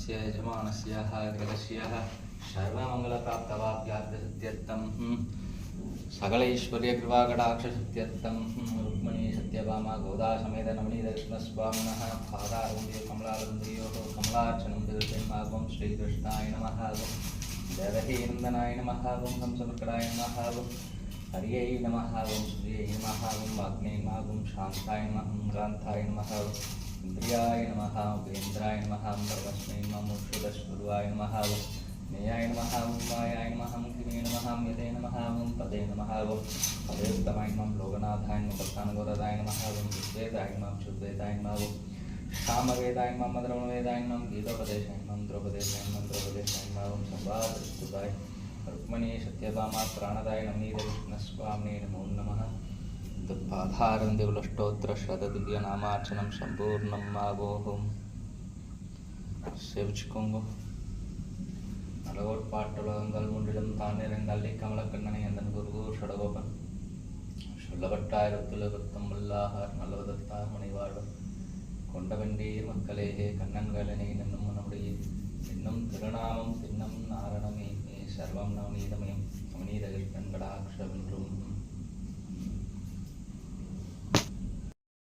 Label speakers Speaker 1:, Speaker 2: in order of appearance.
Speaker 1: यस्य यजमानस्यः गृहस्यः सर्वमङ्गलप्राप्तवाप्यार्थसत्यर्थं सकलैश्वर्यकृपाकटाक्षसत्यर्थं रुक्मिणी सत्यभामा गोदा समेत नवनीतकृष्णस्वामिनः पादारविन्दयोः कमलारविन्दयोः कमलार्चनं दीर्घन्मागं श्रीकृष्णाय नमः देवकीनन्दनाय नमः कंसमर्कटाय नमः हरियै नमः सूर्यै नमः वाग्नेयमागं शान्ताय नमः कान्ताय नमः इन्द्रियाय नमः उपेन्द्राय नमः परमस्मै नमः मोक्षदस्वरूपाय नमः नेयाय नमः मायाय नमः किमे नमः यते नमः पदे नमः पदेत्तमाय नमः लोकनाथाय नमः प्रधानगोदाय नमः विद्वेदाय नमः शुद्धवेदाय नमः सामवेदाय नमः मधुरवेदाय नमः गीतोपदेशाय नमः द्रौपदेशाय नमः द्रौपदेशाय नमः संवादस्तुताय रुक्मिणी सत्यभामा प्राणदाय नवनीतकृष्णस्वामिने नमो नमः तत्पाधारविन्दयुगलष्टोत्तर शतदिव्यनामार्चनं संपूर्णं आगोहं சேவிச்சுக்கோங்க. நலகோட்பாட்டுலகங்கள் முன்றிலும் தானிரங்கல்லி கமலக்கண்ணனை அந்தன் குருகு ஷடகோபன் சொல்லப்பட்டாயிரத்துலகத்தம் வல்லாகார் நல்லவதத்தார் மணிவாழ்வன் கொண்டவெண்டீர் மக்களேகே கண்ணன்களனை நன்னும் நம்முடைய இன்னும் திருநாமம் தின்னம் நாரணமே சர்வம் நவநீதமயம் நவநீத கிருஷ்ணன் கடாட்சமென்றும்